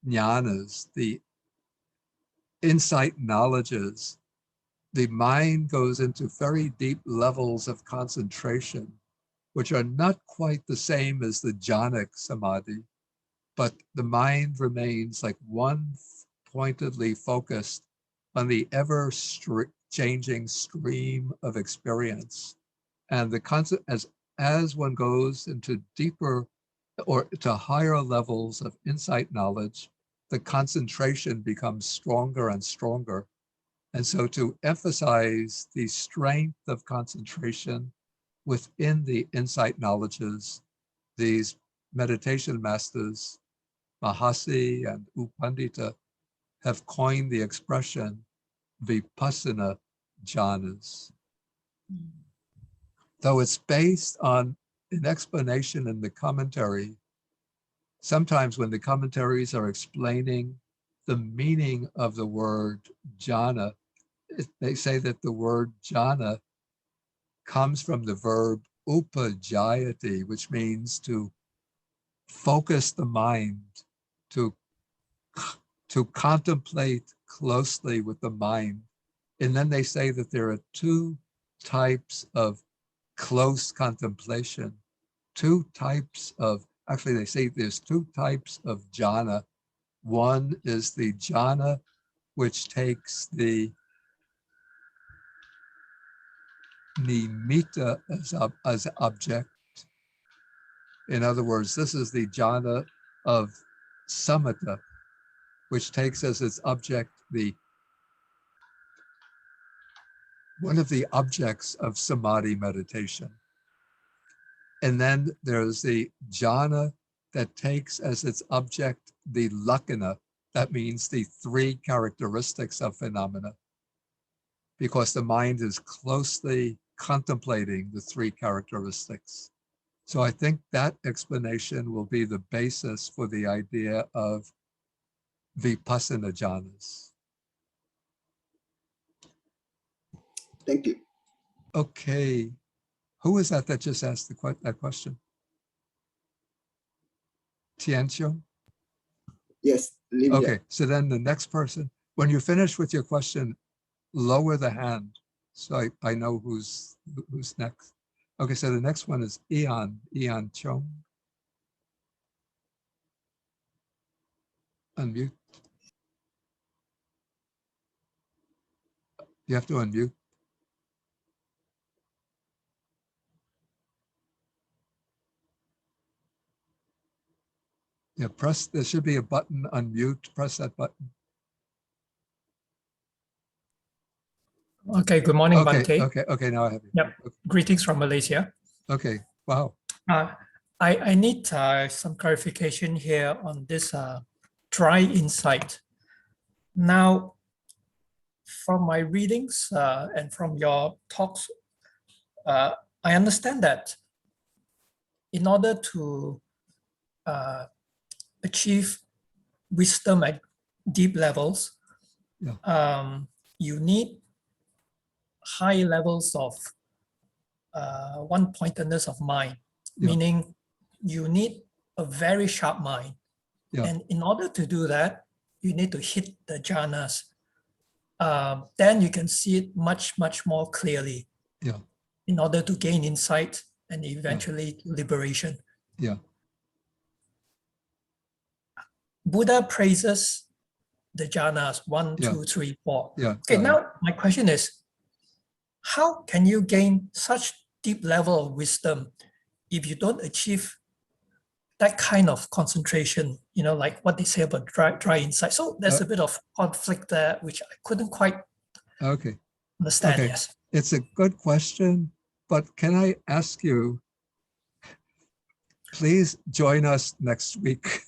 jhanas, the insight knowledges, the mind goes into very deep levels of concentration, which are not quite the same as the jhanic samadhi, but the mind remains like one pointedly focused on the ever changing stream of experience. And the concept, as one goes into deeper or to higher levels of insight knowledge, the concentration becomes stronger and stronger. And so to emphasize the strength of concentration within the insight knowledges, these meditation masters, Mahasi and U Pandita, have coined the expression vipassana jhanas. Though it's based on an explanation in the commentary, sometimes when the commentaries are explaining the meaning of the word jhana, they say that the word jhana comes from the verb upajayati, which means to focus the mind, to contemplate closely with the mind. And then they say that there are 2 types of close contemplation. two types of, actually they say there's two types of jhana. One is the jhana which takes the nimitta as object. In other words, this is the jhana of samatha, which takes as its object one of the objects of samadhi meditation. And then there's the jhana that takes as its object the lakkhana, that means the three characteristics of phenomena, because the mind is closely contemplating the three characteristics. So I think that explanation will be the basis for the idea of vipassana jhanas.
Thank you.
Okay, who is that just asked that question? Tianxiong?
Yes, Olivia.
Okay, so then the next person, when you finish with your question, lower the hand so I know who's next. Okay, so the next one is Ian Chong. Unmute. You have to unmute. Yeah, there should be a button, unmute, press that button.
Okay, good morning,
Okay,
Bhante.
okay, now I have you.
Yep.
Okay.
Greetings from Malaysia.
Okay, wow.
I need some clarification here on this dry insight. Now, from my readings and from your talks, I understand that in order to achieve wisdom at deep levels, you need high levels of one-pointedness of mind, meaning you need a very sharp mind. And in order to do that, you need to hit the jhanas. Then you can see it much, much more clearly in order to gain insight and eventually liberation. Buddha praises the jhanas 1, 2, 3, 4. Okay, now my question is, how can you gain such deep level of wisdom if you don't achieve that kind of concentration, like what they say about dry insight? So there's a bit of conflict there, which I couldn't quite understand.
Okay.
Yes.
It's a good question, but can I ask you, please join us next week?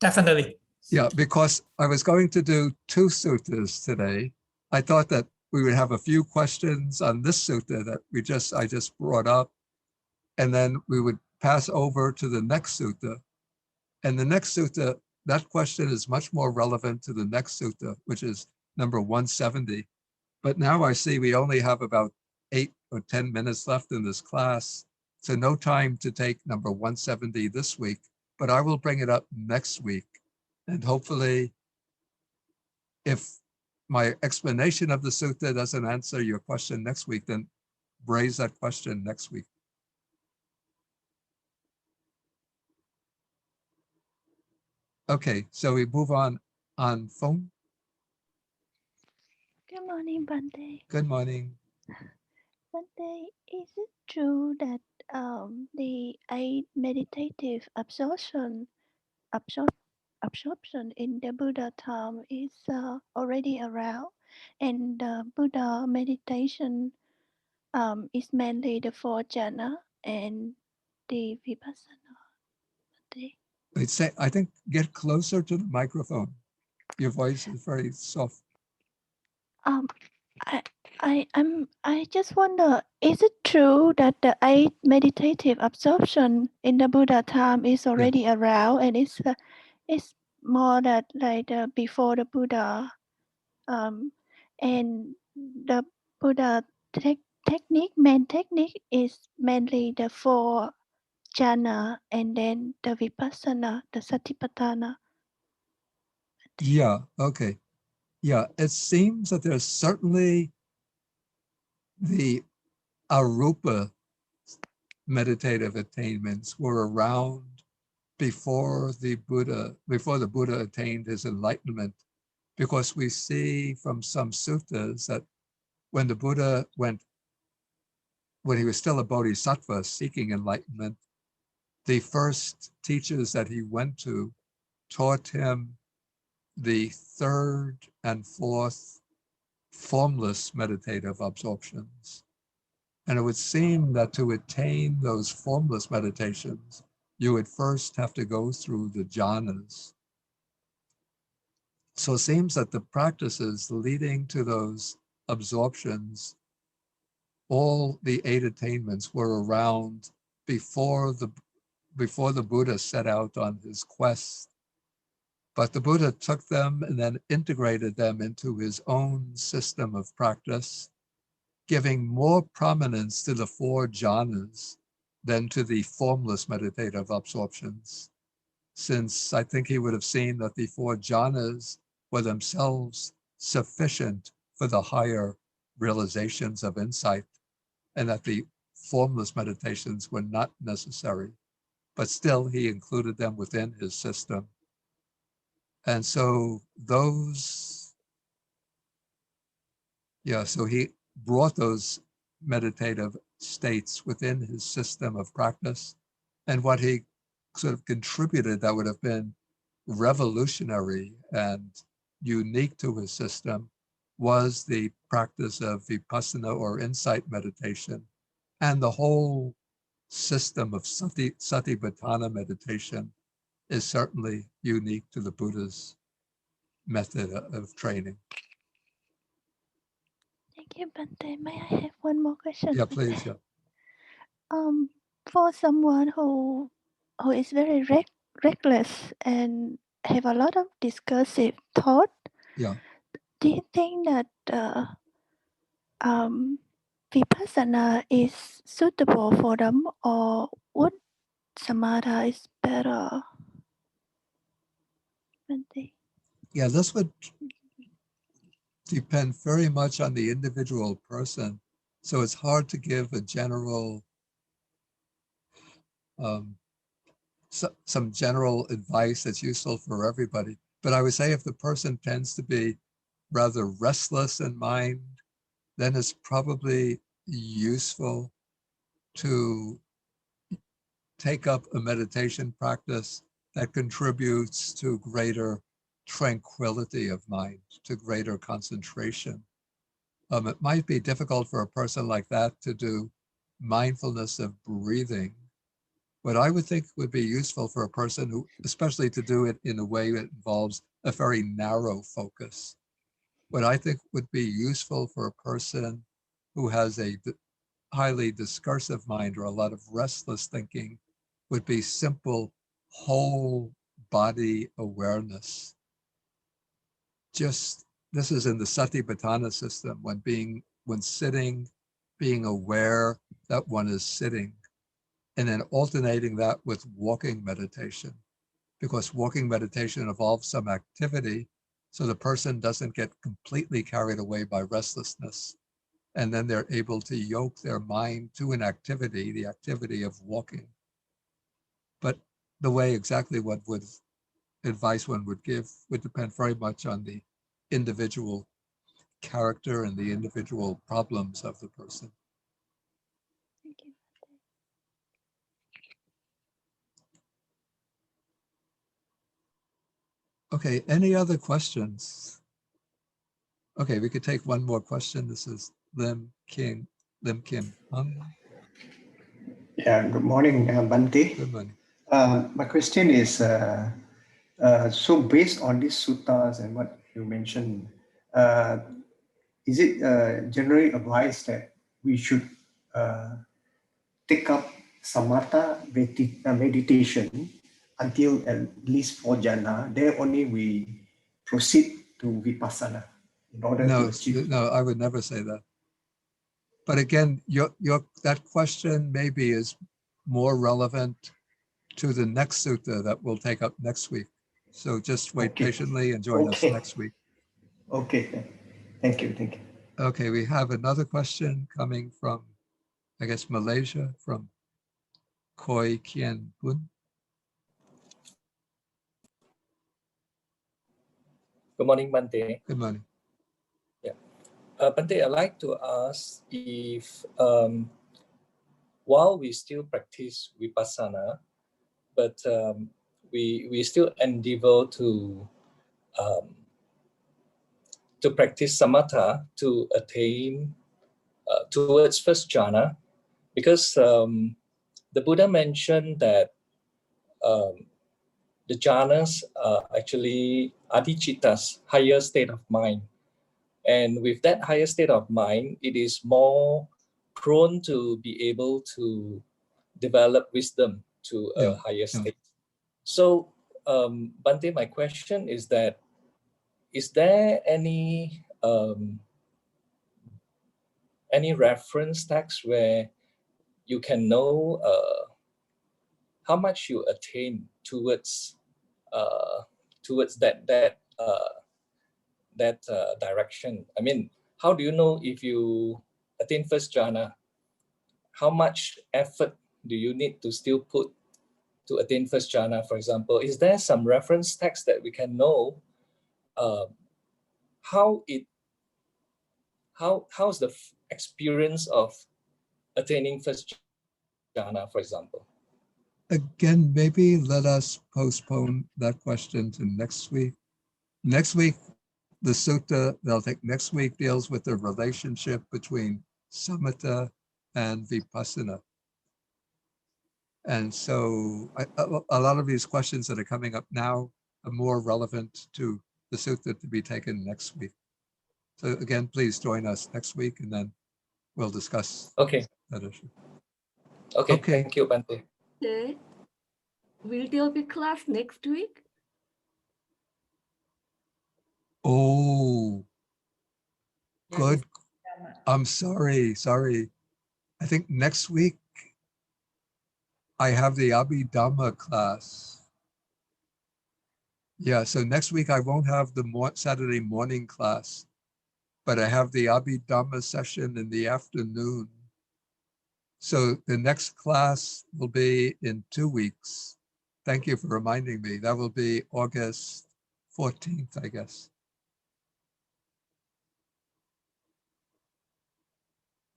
Definitely.
Yeah, because I was going to do 2 suttas today. I thought that we would have a few questions on this sutta that I just brought up, and then we would pass over to the next sutta. And the next sutta, that question is much more relevant to the next sutta, which is number 170. But now I see we only have about 8 or 10 minutes left in this class, so no time to take number 170 this week, but I will bring it up next week. And hopefully, if my explanation of the sutta doesn't answer your question next week, then raise that question next week. Okay, so we move on phone.
Good morning, Bhante.
Good morning.
Bhante, is it true that the 8 meditative absorption in the Buddha time is already around, and the Buddha meditation is mainly the 4 jhana and the vipassana?
I think get closer to the microphone. Your voice is very soft.
I just wonder, is it true that the 8 meditative absorption in the Buddha time is already around, and it's more that like before the Buddha, and the Buddha main technique is mainly the 4 jhana and then the vipassana, the satipatthana?
Yeah, okay. Yeah, it seems that there's certainly the arupa meditative attainments were around before the Buddha attained his enlightenment, because we see from some suttas that when the Buddha when he was still a bodhisattva seeking enlightenment, the first teachers that he went to taught him the third and fourth formless meditative absorptions. And it would seem that to attain those formless meditations, you would first have to go through the jhanas. So it seems that the practices leading to those absorptions, all the 8 attainments were around before the Buddha set out on his quest. But the Buddha took them and then integrated them into his own system of practice, giving more prominence to the 4 jhanas than to the formless meditative absorptions, since I think he would have seen that the 4 jhanas were themselves sufficient for the higher realizations of insight, and that the formless meditations were not necessary. But still, he included them within his system. And so so he brought those meditative states within his system of practice. And what he sort of contributed that would have been revolutionary and unique to his system was the practice of vipassana or insight meditation. And the whole system of satipatthana meditation is certainly unique to the Buddha's method of training.
Thank you, Bante. May I have one more question?
Yeah, please. Yeah.
For someone who is very reckless and have a lot of discursive thought,
Yeah.
do you think that vipassana is suitable for them, or would samatha is better? Bante?
Yeah, this would depend very much on the individual person. So it's hard to give a general, some general advice that's useful for everybody. But I would say if the person tends to be rather restless in mind, then it's probably useful to take up a meditation practice that contributes to greater tranquility of mind, to greater concentration. It might be difficult for a person like that to do mindfulness of breathing. What I would think would be useful for a person who, especially to do it in a way that involves a very narrow focus. What I think would be useful for a person who has a highly discursive mind or a lot of restless thinking would be simple whole body awareness. Just, this is in the satipatthana system, when sitting, being aware that one is sitting, and then alternating that with walking meditation, because walking meditation involves some activity, so the person doesn't get completely carried away by restlessness. And then they're able to yoke their mind to an activity, the activity of walking. But the way exactly what advice one would give would depend very much on the individual character and the individual problems of the person.
Thank you.
Okay, any other questions? Okay, we could take one more question. This is Lim Kim.
Yeah, good morning, Bante.
Good morning.
My question is, so based on these suttas and what you mentioned, is it generally advised that we should take up samatha meditation until at least 4 jhana, then only we proceed to vipassana in order to achieve?
No, I would never say that. But again, that question maybe is more relevant to the next sutta that we'll take up next week. So just wait patiently and join us next week.
Okay, thank you.
Okay, we have another question coming from, I guess, Malaysia, from Koi Kien Bun.
Good morning, Bante.
Good morning.
Yeah. Bante, I'd like to ask if while we still practice Vipassana, but we still endeavor to practice Samatha to attain towards first jhana, because the Buddha mentioned that the jhanas are actually adhicitas, higher state of mind. And with that higher state of mind, it is more prone to be able to develop wisdom to a higher state. So, Bante, my question is that, is there any reference text where you can know how much you attain towards that direction? I mean, how do you know if you attain first jhana? How much effort do you need to still put to attain first jhana, for example? Is there some reference text that we can know how's the experience of attaining first jhana, for example?
Again, maybe let us postpone that question to next week. Next week, the sutta that I'll take next week deals with the relationship between samatha and vipassana. And so a lot of these questions that are coming up now are more relevant to the sutta to be taken next week. So again, please join us next week and then we'll discuss that issue.
Okay. Thank you, Bante.
Okay. Will there be class next week?
Oh, good. I'm sorry. I think next week I have the Abhidhamma class. Yeah, so next week I won't have the Saturday morning class, but I have the Abhidhamma session in the afternoon. So the next class will be in 2 weeks. Thank you for reminding me. That will be August 14th, I guess.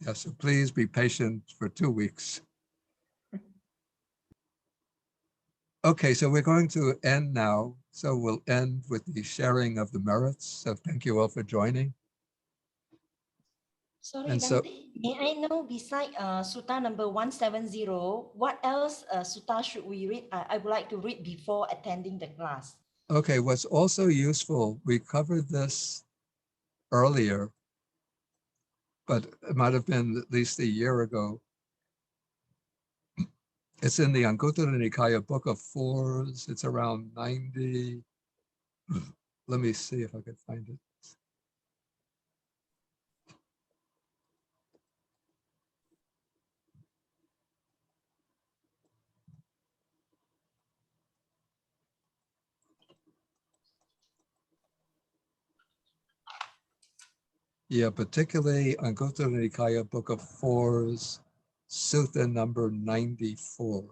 Yeah, so please be patient for 2 weeks. Okay, so we're going to end now. So we'll end with the sharing of the merits. So thank you all for joining.
Sorry,
And so,
may I know beside sutta number 170, what else sutta should we read? I would like to read before attending the class.
okay, what's also useful, we covered this earlier, but it might have been at least a year ago. It's in the Anguttara Nikaya Book of Fours. It's around 90. Let me see if I can find it. Yeah, particularly Anguttara Nikaya Book of Fours, Sutta number 94.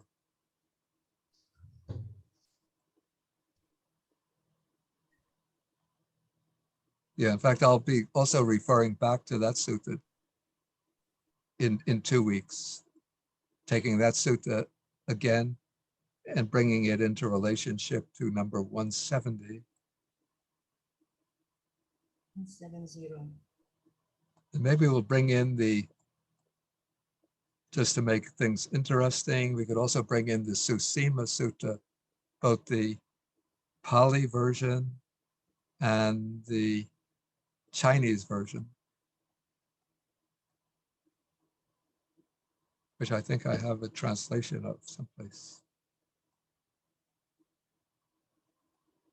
Yeah, in fact, I'll be also referring back to that sutta in 2 weeks, taking that sutta again and bringing it into relationship to number 170.
170.
And maybe we'll bring in just to make things interesting, we could also bring in the Susima Sutta, both the Pali version and the Chinese version, which I think I have a translation of someplace.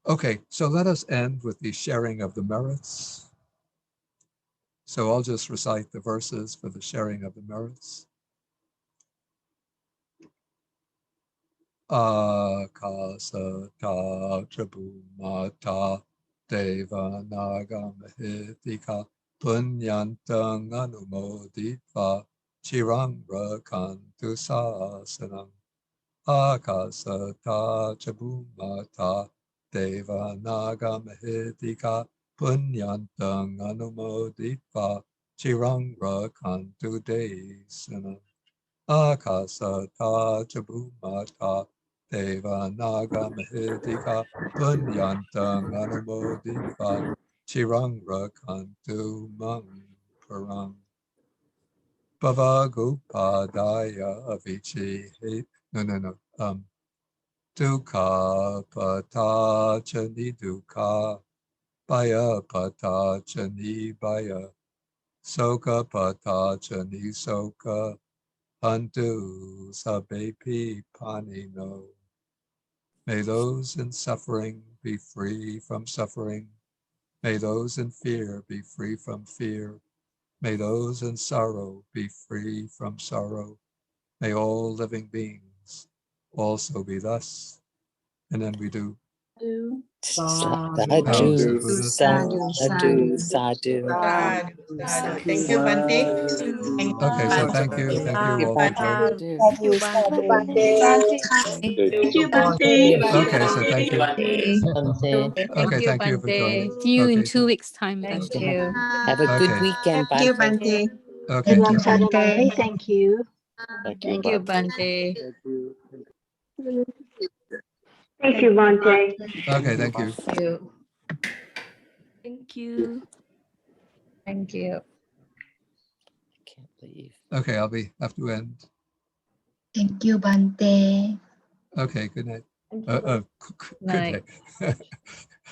Okay, so let us end with the sharing of the merits. So I'll just recite the verses for the sharing of the merits. Akasa ta tribumata deva nagamahitika punyantang anumoditva chirang rakantu sasanam. akasata chabumata deva naga mahitika punyantang anumoditva chirang rakantu desanam. Akasata chabumata deva naga mahitika punyantang anumoditva chirang rakantu mang parang. Bhavagopadaya avici dukkha patacha nidukkha bhaya patacha nibhaya soka patacha nisoka hantu sabbepi panino. May those in suffering be free from suffering. May those in fear be free from fear. May those in sorrow be free from sorrow. May all living beings also be thus. And then we do.
Sadhu, sadhu, sadhu, sadhu.
Thank you, Bante.
Okay, so thank you all for joining.
Thank you, Bante.
Thank you, Bante.
Okay, so thank you. Okay, thank you for joining.
See you in
Okay,
2 weeks' time.
Thank you.
Have a good
Okay.
weekend,
Thank you,
Bante.
Bante.
Okay.
Bante, thank you.
Thank you, Bante.
Thank you, Bante.
Okay, thank you.
Thank you.
Thank you.
Thank you.
Can't believe.
Okay, I'll have to end.
Thank you, Bante.
Okay, good night.
Good
Good night.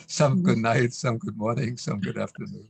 Some good night, some good morning, some good afternoon.